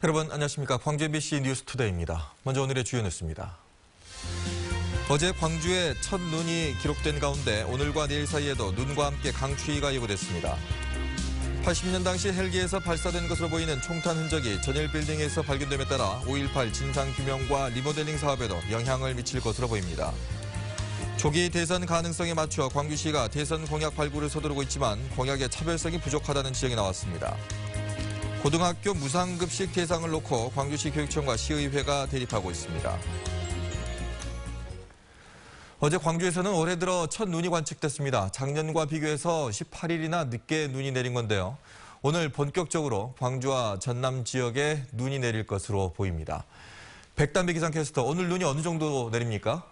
여러분 안녕하십니까. 광주 MBC 뉴스투데이입니다. 먼저 오늘의 주요 뉴스입니다. 어제 광주에 첫 눈이 기록된 가운데 오늘과 내일 사이에도 눈과 함께 강추위가 예보됐습니다. 80년 당시 헬기에서 발사된 것으로 보이는 총탄 흔적이 전일 빌딩에서 발견됨에 따라 5.18 진상규명과 리모델링 사업에도 영향을 미칠 것으로 보입니다. 조기 대선 가능성에 맞춰 광주시가 대선 공약 발굴을 서두르고 있지만 공약의 차별성이 부족하다는 지적이 나왔습니다. 고등학교 무상급식 대상을 놓고 광주시 교육청과 시의회가 대립하고 있습니다. 어제 광주에서는 올해 들어 첫 눈이 관측됐습니다. 작년과 비교해서 18일이나 늦게 눈이 내린 건데요. 오늘 본격적으로 광주와 전남 지역에 눈이 내릴 것으로 보입니다. 백담비 기상캐스터, 오늘 눈이 어느 정도 내립니까?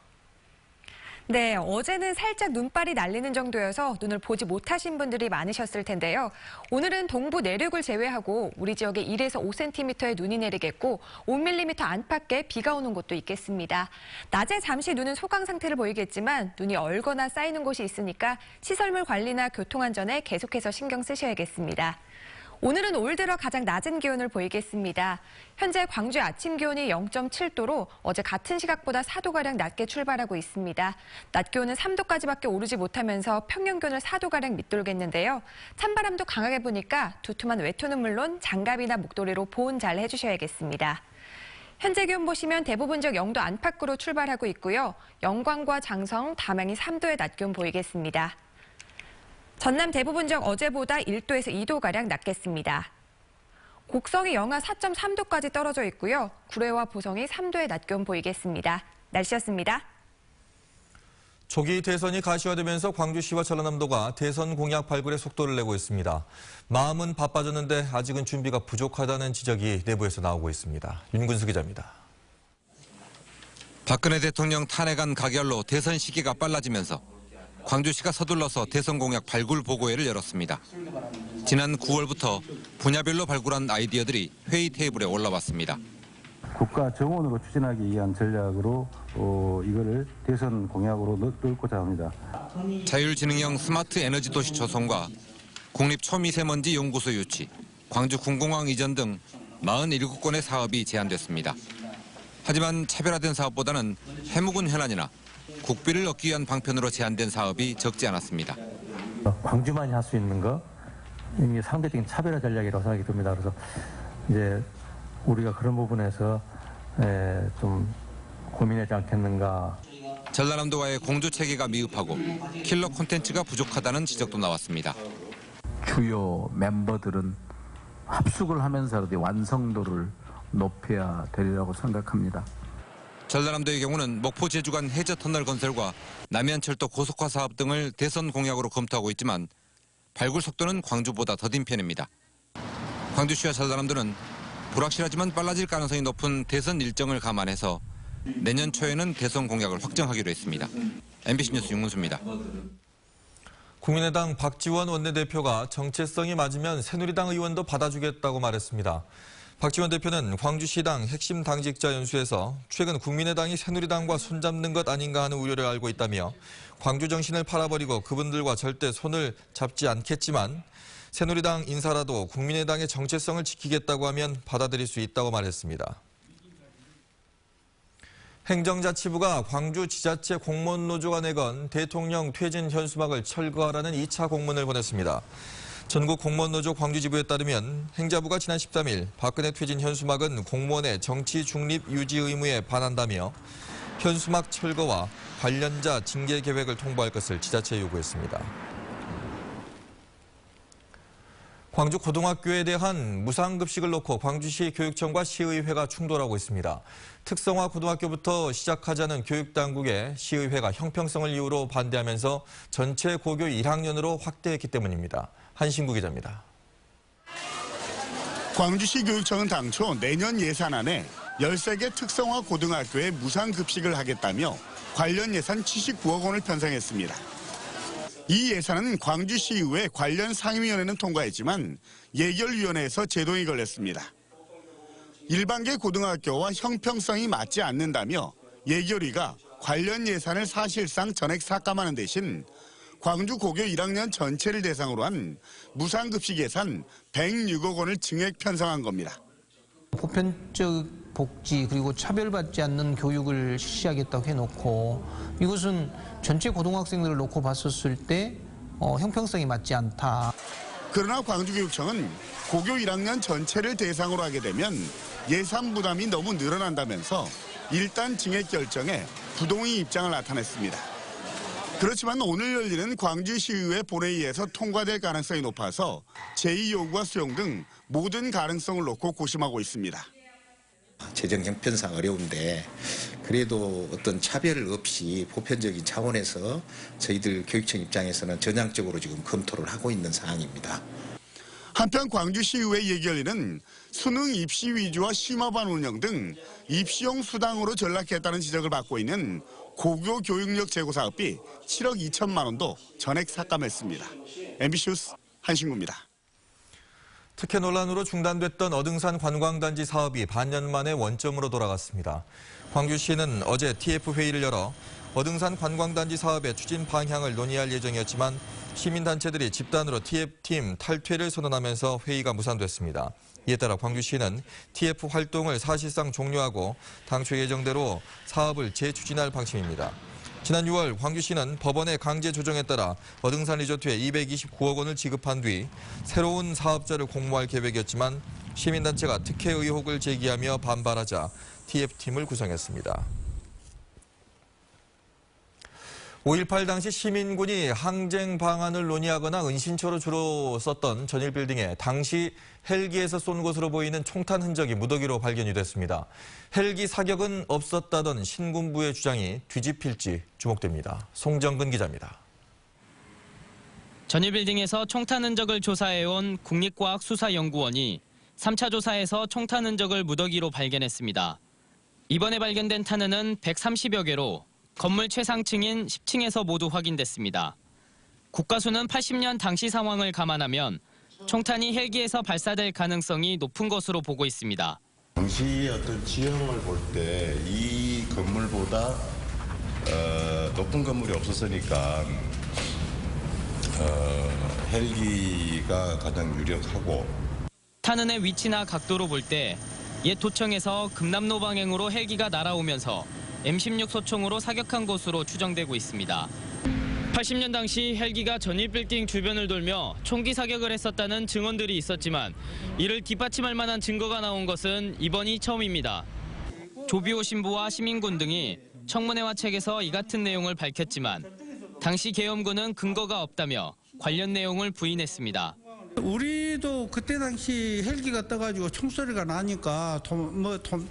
네, 어제는 살짝 눈발이 날리는 정도여서 눈을 보지 못하신 분들이 많으셨을 텐데요. 오늘은 동부 내륙을 제외하고 우리 지역에 1에서 5cm의 눈이 내리겠고 5mm 안팎의 비가 오는 곳도 있겠습니다. 낮에 잠시 눈은 소강 상태를 보이겠지만 눈이 얼거나 쌓이는 곳이 있으니까 시설물 관리나 교통안전에 계속해서 신경 쓰셔야겠습니다. 오늘은 올 들어 가장 낮은 기온을 보이겠습니다. 현재 광주의 아침 기온이 0.7도로 어제 같은 시각보다 4도가량 낮게 출발하고 있습니다. 낮 기온은 3도까지밖에 오르지 못하면서 평년 기온을 4도가량 밑돌겠는데요. 찬바람도 강하게 부니까 두툼한 외투는 물론 장갑이나 목도리로 보온 잘 해주셔야겠습니다. 현재 기온 보시면 대부분 지역 0도 안팎으로 출발하고 있고요. 영광과 장성, 담양이 3도의 낮 기온 보이겠습니다. 전남 대부분 지역 어제보다 1도에서 2도가량 낮겠습니다. 곡성이 영하 4.3도까지 떨어져 있고요. 구례와 보성이 3도의 낮 기온 보이겠습니다. 날씨였습니다. 조기 대선이 가시화되면서 광주시와 전라남도가 대선 공약 발굴에 속도를 내고 있습니다. 마음은 바빠졌는데 아직은 준비가 부족하다는 지적이 내부에서 나오고 있습니다. 윤근수 기자입니다. 박근혜 대통령 탄핵안 가결로 대선 시기가 빨라지면서 광주시가 서둘러서 대선 공약 발굴 보고회를 열었습니다. 지난 9월부터 분야별로 발굴한 아이디어들이 회의 테이블에 올라왔습니다. 국가 정원으로 추진하기 위한 전략으로 이거를 대선 공약으로 넣고자 합니다. 자율지능형 스마트 에너지 도시 조성과 국립초미세먼지 연구소 유치, 광주 군공항 이전 등 47건의 사업이 제안됐습니다. 하지만 차별화된 사업보다는 해묵은 현안이나 국비를 얻기 위한 방편으로 제안된 사업이 적지 않았습니다. 광주만이 할 수 있는 거, 이게 상대적인 차별화 전략이라고 생각이 듭니다. 그래서 이제 우리가 그런 부분에서 좀 고민하지 않겠는가. 전라남도와의 공조 체계가 미흡하고 킬러 콘텐츠가 부족하다는 지적도 나왔습니다. 주요 멤버들은 합숙을 하면서라도 완성도를 높여야 되리라고 생각합니다. 전라남도의 경우는 목포 제주 간 해저 터널 건설과 남해안철도 고속화 사업 등을 대선 공약으로 검토하고 있지만 발굴 속도는 광주보다 더딘 편입니다. 광주시와 전라남도는 불확실하지만 빨라질 가능성이 높은 대선 일정을 감안해서 내년 초에는 대선 공약을 확정하기로 했습니다. MBC 뉴스 윤문수입니다. 국민의당 박지원 원내대표가 정체성이 맞으면 새누리당 의원도 받아주겠다고 말했습니다. 박지원 대표는 광주시당 핵심 당직자 연수에서 최근 국민의당이 새누리당과 손잡는 것 아닌가 하는 우려를 알고 있다며 광주 정신을 팔아버리고 그분들과 절대 손을 잡지 않겠지만 새누리당 인사라도 국민의당의 정체성을 지키겠다고 하면 받아들일 수 있다고 말했습니다. 행정자치부가 광주 지자체 공무원노조가 내건 대통령 퇴진 현수막을 철거하라는 2차 공문을 보냈습니다. 전국 공무원노조 광주지부에 따르면 행자부가 지난 13일 박근혜 퇴진 현수막은 공무원의 정치 중립 유지 의무에 반한다며 현수막 철거와 관련자 징계 계획을 통보할 것을 지자체에 요구했습니다. 광주 고등학교에 대한 무상급식을 놓고 광주시 교육청과 시의회가 충돌하고 있습니다. 특성화 고등학교부터 시작하자는 교육당국에 시의회가 형평성을 이유로 반대하면서 전체 고교 1학년으로 확대했기 때문입니다. 한신구 기자입니다. 광주시 교육청은 당초 내년 예산안에 13개 특성화 고등학교에 무상급식을 하겠다며 관련 예산 79억 원을 편성했습니다. 이 예산은 광주시의회 관련 상임위원회는 통과했지만 예결위원회에서 제동이 걸렸습니다. 일반계 고등학교와 형평성이 맞지 않는다며 예결위가 관련 예산을 사실상 전액 삭감하는 대신 광주 고교 1학년 전체를 대상으로 한 무상급식 예산 106억 원을 증액 편성한 겁니다. 보편적 복지 그리고 차별받지 않는 교육을 실시하겠다고 해놓고 이것은 전체 고등학생들을 놓고 봤었을 때 형평성이 맞지 않다. 그러나 광주교육청은 고교 1학년 전체를 대상으로 하게 되면 예산 부담이 너무 늘어난다면서 일단 증액 결정에 부동의 입장을 나타냈습니다. 그렇지만 오늘 열리는 광주시의회 본회의에서 통과될 가능성이 높아서 제2요구와 수용 등 모든 가능성을 놓고 고심하고 있습니다. 재정 형편상 어려운데 그래도 어떤 차별 없이 보편적인 차원에서 저희들 교육청 입장에서는 전향적으로 지금 검토를 하고 있는 사항입니다. 한편 광주시의회 예결위는 수능 입시 위주와 심화반 운영 등 입시용 수당으로 전락했다는 지적을 받고 있는 고교 교육력 제고 사업비 7억 2천만 원도 전액 삭감했습니다. MBC 뉴스 한신구입니다. 특혜 논란으로 중단됐던 어등산 관광단지 사업이 반년 만에 원점으로 돌아갔습니다. 광주시는 어제 TF 회의를 열어 어등산 관광단지 사업의 추진 방향을 논의할 예정이었지만 시민단체들이 집단으로 TF팀 탈퇴를 선언하면서 회의가 무산됐습니다. 이에 따라 광주시는 TF 활동을 사실상 종료하고 당초 예정대로 사업을 재추진할 방침입니다. 지난 6월 광주시는 법원의 강제 조정에 따라 어등산 리조트에 229억 원을 지급한 뒤 새로운 사업자를 공모할 계획이었지만 시민단체가 특혜 의혹을 제기하며 반발하자 TF팀을 구성했습니다. 5.18 당시 시민군이 항쟁 방안을 논의하거나 은신처로 주로 썼던 전일빌딩에 당시 헬기에서 쏜 것으로 보이는 총탄 흔적이 무더기로 발견이 됐습니다. 헬기 사격은 없었다던 신군부의 주장이 뒤집힐지 주목됩니다. 송정근 기자입니다. 전일빌딩에서 총탄 흔적을 조사해온 국립과학수사연구원이 3차 조사에서 총탄 흔적을 무더기로 발견했습니다. 이번에 발견된 탄은은 130여 개로 건물 최상층인 10층에서 모두 확인됐습니다. 국가수는 80년 당시 상황을 감안하면 총탄이 헬기에서 발사될 가능성이 높은 것으로 보고 있습니다. 당시 어떤 지형을 볼 때 이 건물보다 높은 건물이 없었으니까 헬기가 가장 유력하고 탄은의 위치나 각도로 볼 때 옛 도청에서 금남로 방향으로 헬기가 날아오면서 M16 소총으로 사격한 것으로 추정되고 있습니다. 80년 당시 헬기가 전일빌딩 주변을 돌며 총기 사격을 했었다는 증언들이 있었지만 이를 뒷받침할 만한 증거가 나온 것은 이번이 처음입니다. 조비오 신부와 시민군 등이 청문회와 책에서 이 같은 내용을 밝혔지만 당시 계엄군은 근거가 없다며 관련 내용을 부인했습니다. 우리도 그때 당시 헬기가 떠가지고 총소리가 나니까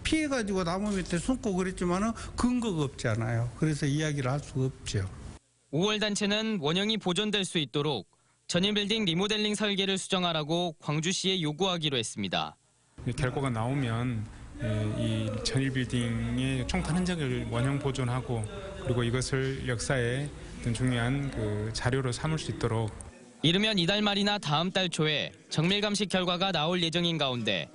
피해가지고 나무 밑에 숨고 그랬지만은 근거가 없잖아요. 그래서 이야기를 할 수가 없죠. 5월 단체는 원형이 보존될 수 있도록 전일빌딩 리모델링 설계를 수정하라고 광주시에 요구하기로 했습니다. 결과가 나오면 이 전일빌딩의 총탄 흔적을 원형 보존하고 그리고 이것을 역사의 어떤 중요한 자료로 삼을 수 있도록 이르면 이달 말이나 다음 달 초에 정밀 감식 결과가 나올 예정인 가운데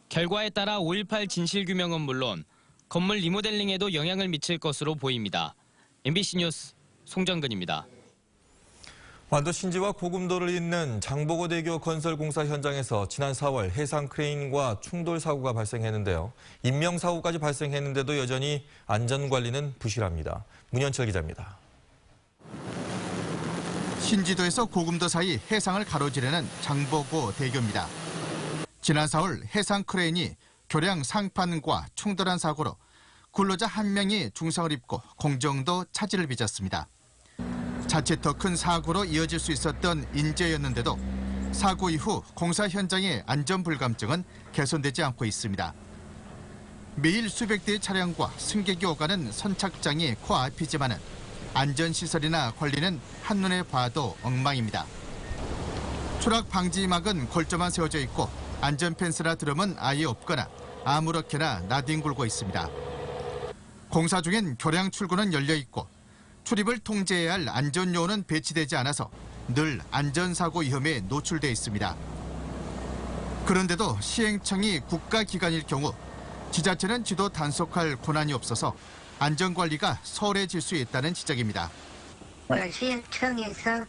결과에 따라 5.18 진실규명은 물론 건물 리모델링에도 영향을 미칠 것으로 보입니다. MBC 뉴스 송정근입니다. 완도 신지와 고금도를 잇는 장보고대교 건설공사 현장에서 지난 4월 해상 크레인과 충돌 사고가 발생했는데요. 인명사고까지 발생했는데도 여전히 안전관리는 부실합니다. 문현철 기자입니다. 신지도에서 고금도 사이 해상을 가로지르는 장보고 대교입니다. 지난 4월 해상 크레인이 교량 상판과 충돌한 사고로 근로자 1명이 중상을 입고 공정도 차질을 빚었습니다. 자칫 더 큰 사고로 이어질 수 있었던 인재였는데도 사고 이후 공사 현장의 안전 불감증은 개선되지 않고 있습니다. 매일 수백 대의 차량과 승객이 오가는 선착장이 코앞이지만은 안전시설이나 관리는 한눈에 봐도 엉망입니다. 추락 방지막은 골조만 세워져 있고 안전펜스나 드럼은 아예 없거나 아무렇게나 나뒹굴고 있습니다. 공사 중엔 교량 출구는 열려 있고 출입을 통제해야 할 안전요원은 배치되지 않아서 늘 안전사고 위험에 노출돼 있습니다. 그런데도 시행청이 국가기관일 경우 지자체는 지도 단속할 권한이 없어서 안전관리가 소홀해질 수 있다는 지적입니다. 원래 시행청에서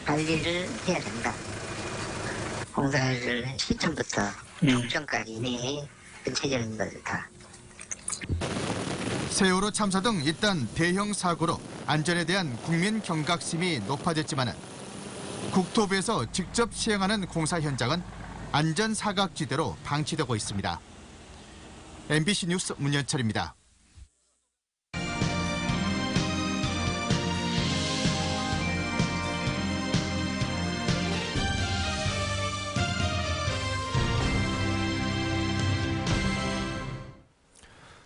관리를 해야 된다. 공사를 시청부터 독점까지니 전체적인 것을 다. 세월호 참사 등 잇따른 대형 사고로 안전에 대한 국민 경각심이 높아졌지만은 국토부에서 직접 시행하는 공사 현장은 안전 사각지대로 방치되고 있습니다. MBC 뉴스 문현철입니다.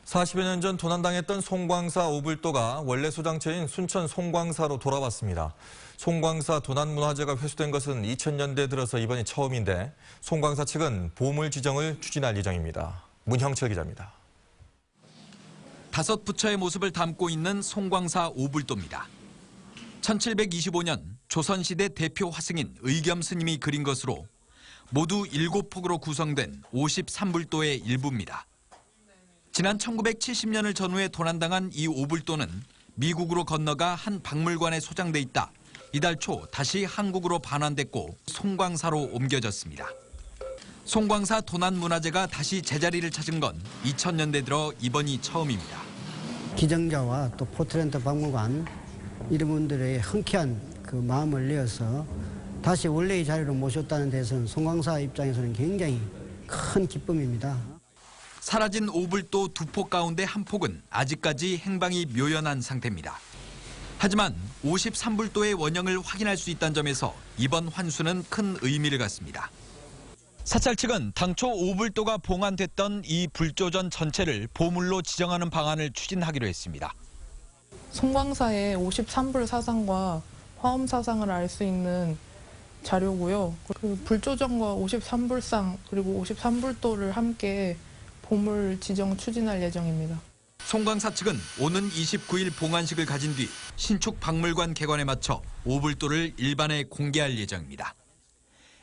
(40여 년) 전 도난당했던 송광사 오불도가 원래 소장처인 순천 송광사로 돌아왔습니다. 송광사 도난문화재가 회수된 것은 2000년대 들어서 이번이 처음인데 송광사 측은 보물 지정을 추진할 예정입니다. 문형철 기자입니다. 5 부처의 모습을 담고 있는 송광사 오불도입니다. 1725년 조선시대 대표 화승인 의겸 스님이 그린 것으로 모두 7폭으로 구성된 53불도의 일부입니다. 지난 1970년을 전후에 도난당한 이 오불도는 미국으로 건너가 한 박물관에 소장돼 있다 이달 초 다시 한국으로 반환됐고 송광사로 옮겨졌습니다. 송광사 도난문화재가 다시 제자리를 찾은 건 2000년대 들어 이번이 처음입니다. 기증자와 또 포트랜드 박물관 이런 분들의 흔쾌한 그 마음을 내어서 다시 원래의 자리로 모셨다는 데서는 송광사 입장에서는 굉장히 큰 기쁨입니다. 사라진 오불도 2폭 가운데 한 폭은 아직까지 행방이 묘연한 상태입니다. 하지만 53불도의 원형을 확인할 수 있다는 점에서 이번 환수는 큰 의미를 갖습니다. 사찰 측은 당초 오불도가 봉안됐던 이 불조전 전체를 보물로 지정하는 방안을 추진하기로 했습니다. 송광사의 53불 사상과 화엄 사상을 알 수 있는 자료고요. 그 불조전과 53불상 그리고 53불도를 함께 보물 지정 추진할 예정입니다. 송광사 측은 오는 29일 봉안식을 가진 뒤 신축 박물관 개관에 맞춰 오불도를 일반에 공개할 예정입니다.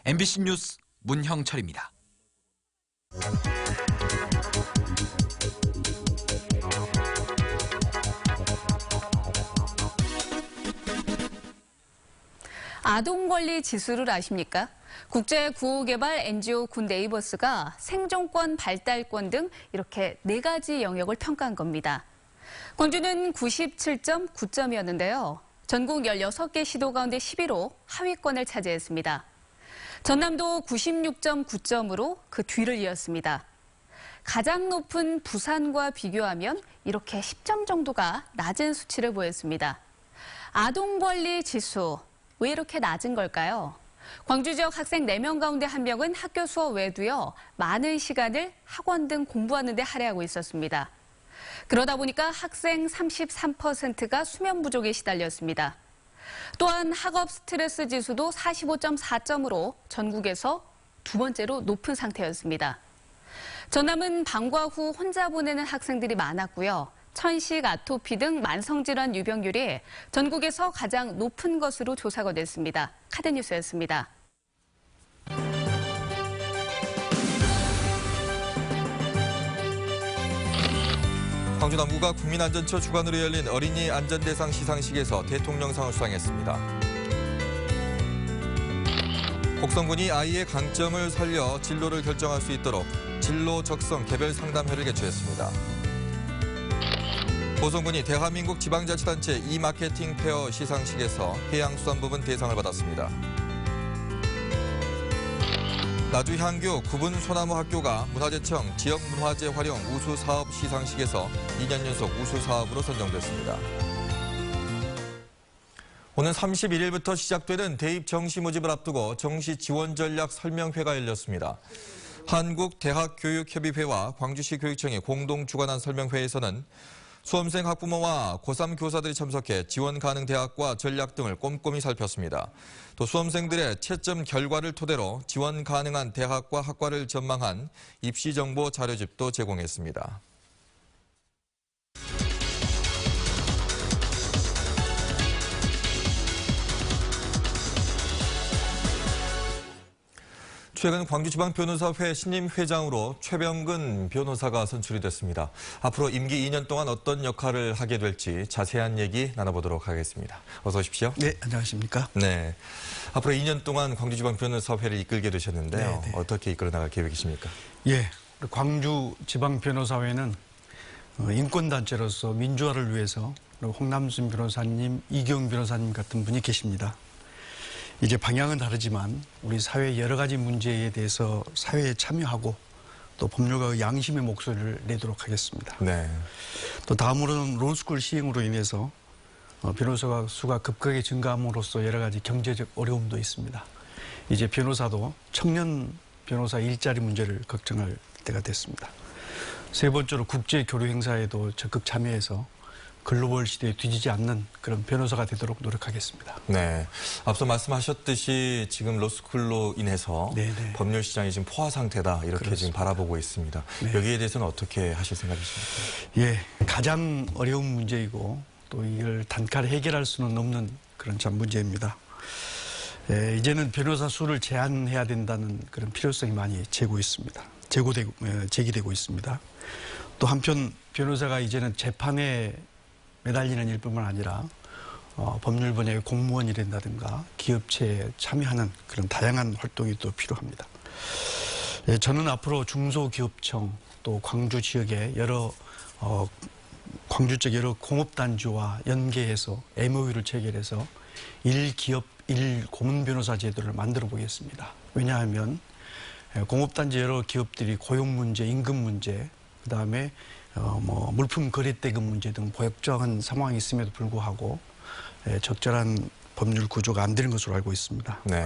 MBC 뉴스 문형철입니다. 아동권리 지수를 아십니까? 국제구호개발 NGO 굿네이버스가 생존권, 발달권 등 이렇게 4가지 영역을 평가한 겁니다. 광주는 97.9점이었는데요. 전국 16개 시도 가운데 11호 하위권을 차지했습니다. 전남도 96.9점으로 그 뒤를 이었습니다. 가장 높은 부산과 비교하면 이렇게 10점 정도가 낮은 수치를 보였습니다. 아동권리 지수, 왜 이렇게 낮은 걸까요? 광주 지역 학생 4명 가운데 1명은 학교 수업 외에도요, 많은 시간을 학원 등 공부하는 데 할애하고 있었습니다. 그러다 보니까 학생 33%가 수면 부족에 시달렸습니다. 또한 학업 스트레스 지수도 45.4점으로 전국에서 2번째로 높은 상태였습니다. 전남은 방과 후 혼자 보내는 학생들이 많았고요. 천식, 아토피 등 만성질환 유병률이 전국에서 가장 높은 것으로 조사가 됐습니다. 카드뉴스였습니다. 광주 남구가 국민안전처 주관으로 열린 어린이 안전대상 시상식에서 대통령상을 수상했습니다. 곡성군이 아이의 강점을 살려 진로를 결정할 수 있도록 진로 적성 개별 상담회를 개최했습니다. 보성군이 대한민국 지방자치단체 이마케팅 페어 시상식에서 해양수산부문 대상을 받았습니다. 나주향교 구분 소나무 학교가 문화재청 지역문화재 활용 우수사업 시상식에서 2년 연속 우수사업으로 선정됐습니다. 오는 31일부터 시작되는 대입 정시 모집을 앞두고 정시 지원 전략 설명회가 열렸습니다. 한국대학교육협의회와 광주시 교육청이 공동 주관한 설명회에서는 수험생 학부모와 고3 교사들이 참석해 지원 가능 대학과 전략 등을 꼼꼼히 살폈습니다. 또 수험생들의 채점 결과를 토대로 지원 가능한 대학과 학과를 전망한 입시 정보 자료집도 제공했습니다. 최근 광주지방변호사회 신임 회장으로 최병근 변호사가 선출이 됐습니다. 앞으로 임기 2년 동안 어떤 역할을 하게 될지 자세한 얘기 나눠보도록 하겠습니다. 어서 오십시오. 네, 안녕하십니까. 네, 앞으로 2년 동안 광주지방변호사회를 이끌게 되셨는데요. 네. 어떻게 이끌어 나갈 계획이십니까? 예, 광주지방변호사회는 인권단체로서 민주화를 위해서 홍남순 변호사님, 이경 변호사님 같은 분이 계십니다. 이제 방향은 다르지만 우리 사회의 여러 가지 문제에 대해서 사회에 참여하고 또 법률가의 양심의 목소리를 내도록 하겠습니다. 네. 또 다음으로는 로스쿨 시행으로 인해서 변호사 수가 급격하게 증가함으로써 여러 가지 경제적 어려움도 있습니다. 이제 변호사도 청년 변호사 일자리 문제를 걱정할 때가 됐습니다. 세 번째로 국제 교류 행사에도 적극 참여해서 글로벌 시대에 뒤지지 않는 그런 변호사가 되도록 노력하겠습니다. 네, 앞서 말씀하셨듯이 지금 로스쿨로 인해서 네네. 법률 시장이 지금 포화 상태다 이렇게 그렇습니다. 지금 바라보고 있습니다. 네. 여기에 대해서는 어떻게 하실 생각이십니까? 예, 가장 어려운 문제이고 또 이걸 단칼에 해결할 수는 없는 그런 참 문제입니다. 예, 이제는 변호사 수를 제한해야 된다는 그런 필요성이 많이 제기되고 있습니다. 또 한편 변호사가 이제는 재판에 매달리는 일뿐만 아니라 법률 분야의 공무원이 된다든가 기업체에 참여하는 그런 다양한 활동이 또 필요합니다. 예, 저는 앞으로 중소기업청 또 광주 지역의 광주 쪽 여러 공업단지와 연계해서 MOU를 체결해서 1기업 1고문 변호사 제도를 만들어 보겠습니다. 왜냐하면 공업단지 여러 기업들이 고용 문제, 임금 문제, 그다음에 물품 거래대금 문제 등 복잡한 상황이 있음에도 불구하고 적절한 법률 구조가 안 되는 것으로 알고 있습니다. 네.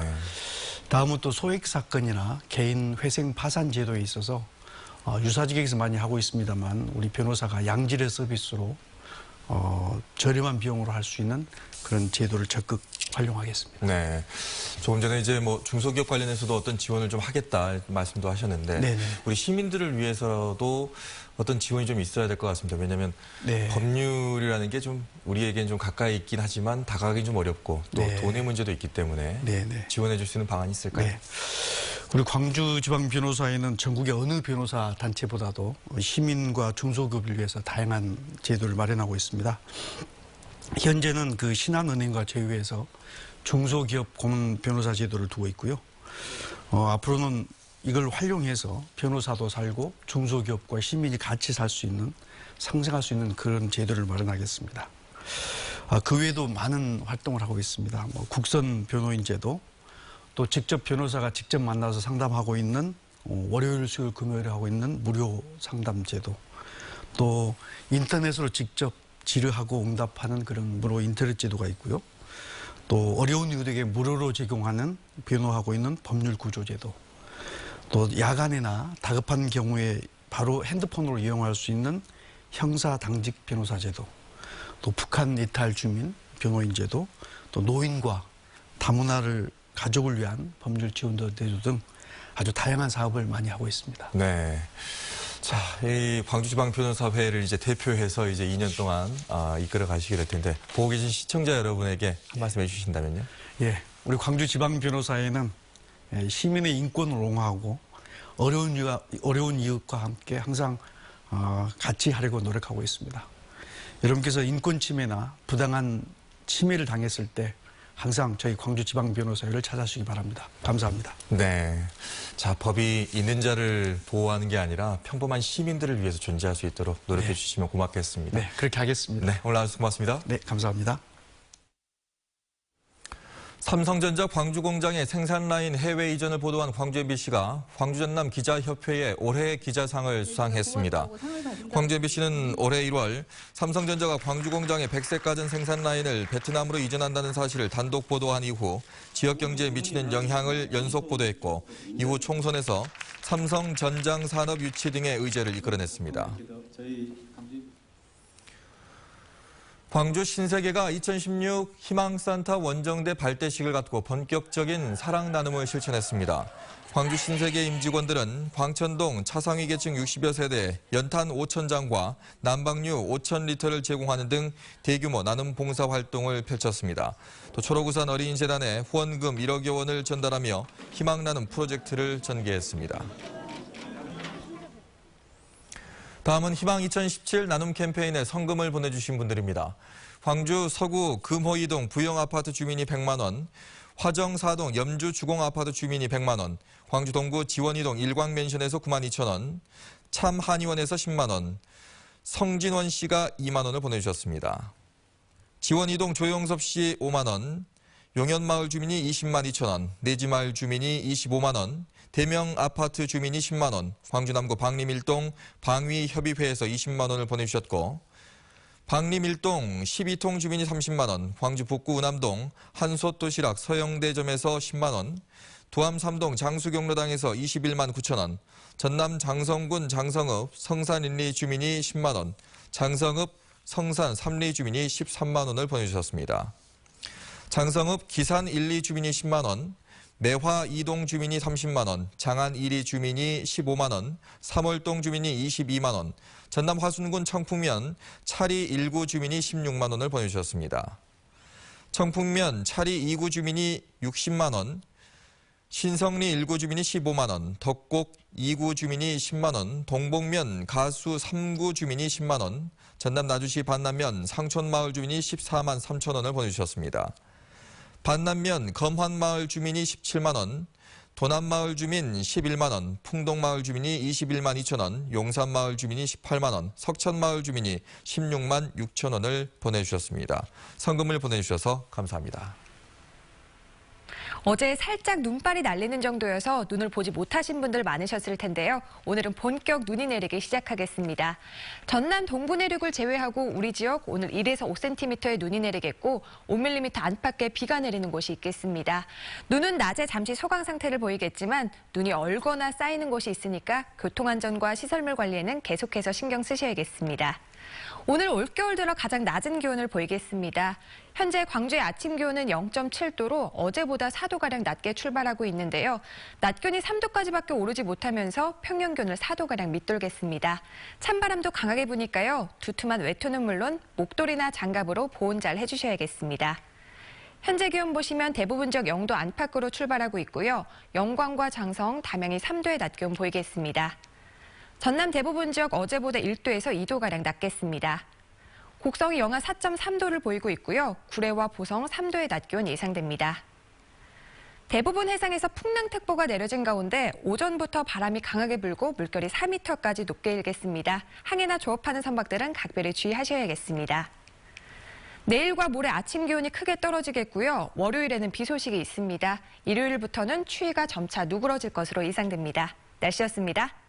다음은 또 소액 사건이나 개인 회생 파산 제도에 있어서 유사지역에서 많이 하고 있습니다만 우리 변호사가 양질의 서비스로 저렴한 비용으로 할 수 있는 그런 제도를 적극 활용하겠습니다. 네. 조금 전에 이제 중소기업 관련해서도 어떤 지원을 좀 하겠다 말씀도 하셨는데 네네. 우리 시민들을 위해서도 어떤 지원이 좀 있어야 될 것 같습니다. 왜냐하면 네. 법률이라는 게 좀 우리에겐 좀 가까이 있긴 하지만 다가가기 좀 어렵고 또 네. 돈의 문제도 있기 때문에 네네. 지원해 줄 수 있는 방안이 있을까요? 네. 우리 광주지방변호사회는 전국의 어느 변호사 단체보다도 시민과 중소기업을 위해서 다양한 제도를 마련하고 있습니다. 현재는 그 신한은행과 제휴해서 중소기업 고문 변호사 제도를 두고 있고요. 앞으로는 이걸 활용해서 변호사도 살고 중소기업과 시민이 같이 살 수 있는, 상생할 수 있는 그런 제도를 마련하겠습니다. 그 외에도 많은 활동을 하고 있습니다. 국선 변호인 제도, 또 직접 변호사가 직접 만나서 상담하고 있는 월요일, 수요일, 금요일에 하고 있는 무료 상담 제도, 또 인터넷으로 직접 질의하고 응답하는 그런 무료 인터넷 제도가 있고요. 또 어려운 이들에게 무료로 제공하는 변호하고 있는 법률 구조 제도, 또 야간이나 다급한 경우에 바로 핸드폰으로 이용할 수 있는 형사 당직 변호사 제도, 또 북한 이탈 주민 변호인 제도, 또 노인과 다문화를 가족을 위한 법률 지원 제도 등 아주 다양한 사업을 많이 하고 있습니다. 네. 자, 이 광주지방변호사회를 이제 대표해서 이제 2년 동안 이끌어 가시게 될 텐데 보고 계신 시청자 여러분에게 한 말씀 해주신다면요? 예, 우리 광주지방변호사회는 시민의 인권을 옹호하고 어려운 이웃과 함께 항상 같이 하려고 노력하고 있습니다. 여러분께서 인권 침해나 부당한 침해를 당했을 때 항상 저희 광주지방변호사회를 찾아주시기 바랍니다. 감사합니다. 네. 자, 법이 있는 자를 보호하는 게 아니라 평범한 시민들을 위해서 존재할 수 있도록 노력해 네. 주시면 고맙겠습니다. 네, 그렇게 하겠습니다. 네, 오늘 나와주셔서 고맙습니다. 네, 감사합니다. 삼성전자 광주공장의 생산 라인 해외 이전을 보도한 광주 MBC가 광주전남 기자협회의 올해 기자상을 수상했습니다. 광주 MBC는 올해 1월 삼성전자가 광주공장의 백색가전 생산 라인을 베트남으로 이전한다는 사실을 단독 보도한 이후 지역 경제에 미치는 영향을 연속 보도했고 이후 총선에서 삼성 전장 산업 유치 등의 의제를 이끌어냈습니다. 광주 신세계가 2016 희망산타 원정대 발대식을 갖고 본격적인 사랑 나눔을 실천했습니다. 광주 신세계 임직원들은 광천동 차상위 계층 60여 세대에 연탄 5,000장과 난방유 5,000리터를 제공하는 등 대규모 나눔 봉사 활동을 펼쳤습니다. 또 초록우산 어린이재단에 후원금 1억여 원을 전달하며 희망 나눔 프로젝트를 전개했습니다. 다음은 희망 2017 나눔 캠페인에 성금을 보내주신 분들입니다. 광주 서구 금호이동 부영아파트 주민이 100만 원, 화정사동 염주 주공아파트 주민이 100만 원, 광주 동구 지원이동 일광맨션에서 9만 2천 원, 참한의원에서 10만 원, 성진원 씨가 2만 원을 보내주셨습니다. 지원이동 조영섭 씨 5만 원, 용현마을 주민이 20만 2천 원, 내지마을 주민이 25만 원, 대명아파트 주민이 10만 원, 광주남구 방림일동 방위협의회에서 20만 원을 보내주셨고 방림일동 12통 주민이 30만 원, 광주 북구 은암동 한솥도시락 서영대점에서 10만 원, 두암 3동 장수경로당에서 21만 9천 원, 전남 장성군 장성읍 성산 1리 주민이 10만 원, 장성읍 성산 3리 주민이 13만 원을 보내주셨습니다. 장성읍 기산 1리 주민이 10만 원, 매화 2동 주민이 30만 원, 장안 1리 주민이 15만 원, 삼월동 주민이 22만 원, 전남 화순군 청풍면 차리 1구 주민이 16만 원을 보내주셨습니다. 청풍면 차리 2구 주민이 60만 원, 신성리 1구 주민이 15만 원, 덕곡 2구 주민이 10만 원, 동복면 가수 3구 주민이 10만 원, 전남 나주시 반남면 상촌마을 주민이 14만 3천 원을 보내주셨습니다. 반남면 검환마을 주민이 17만 원, 도남마을 주민 11만 원, 풍동마을 주민이 21만 2천 원, 용산마을 주민이 18만 원, 석천마을 주민이 16만 6천 원을 보내주셨습니다. 성금을 보내주셔서 감사합니다. 어제 살짝 눈발이 날리는 정도여서 눈을 보지 못하신 분들 많으셨을 텐데요. 오늘은 본격 눈이 내리기 시작하겠습니다. 전남 동부 내륙을 제외하고 우리 지역 오늘 1에서 5cm의 눈이 내리겠고 5mm 안팎의 비가 내리는 곳이 있겠습니다. 눈은 낮에 잠시 소강 상태를 보이겠지만 눈이 얼거나 쌓이는 곳이 있으니까 교통안전과 시설물 관리에는 계속해서 신경 쓰셔야겠습니다. 오늘 올겨울 들어 가장 낮은 기온을 보이겠습니다. 현재 광주의 아침 기온은 0.7도로 어제보다 4도가량 낮게 출발하고 있는데요. 낮 기온이 3도까지밖에 오르지 못하면서 평년 기온을 4도가량 밑돌겠습니다. 찬바람도 강하게 부니까요. 두툼한 외투는 물론 목도리나 장갑으로 보온 잘 해주셔야겠습니다. 현재 기온 보시면 대부분 지역 0도 안팎으로 출발하고 있고요. 영광과 장성, 담양이 3도의 낮 기온 보이겠습니다. 전남 대부분 지역 어제보다 1도에서 2도가량 낮겠습니다. 곡성이 영하 4.3도를 보이고 있고요. 구례와 보성 3도의 낮 기온 예상됩니다. 대부분 해상에서 풍랑특보가 내려진 가운데 오전부터 바람이 강하게 불고 물결이 4m까지 높게 일겠습니다. 항해나 조업하는 선박들은 각별히 주의하셔야겠습니다. 내일과 모레 아침 기온이 크게 떨어지겠고요. 월요일에는 비 소식이 있습니다. 일요일부터는 추위가 점차 누그러질 것으로 예상됩니다. 날씨였습니다.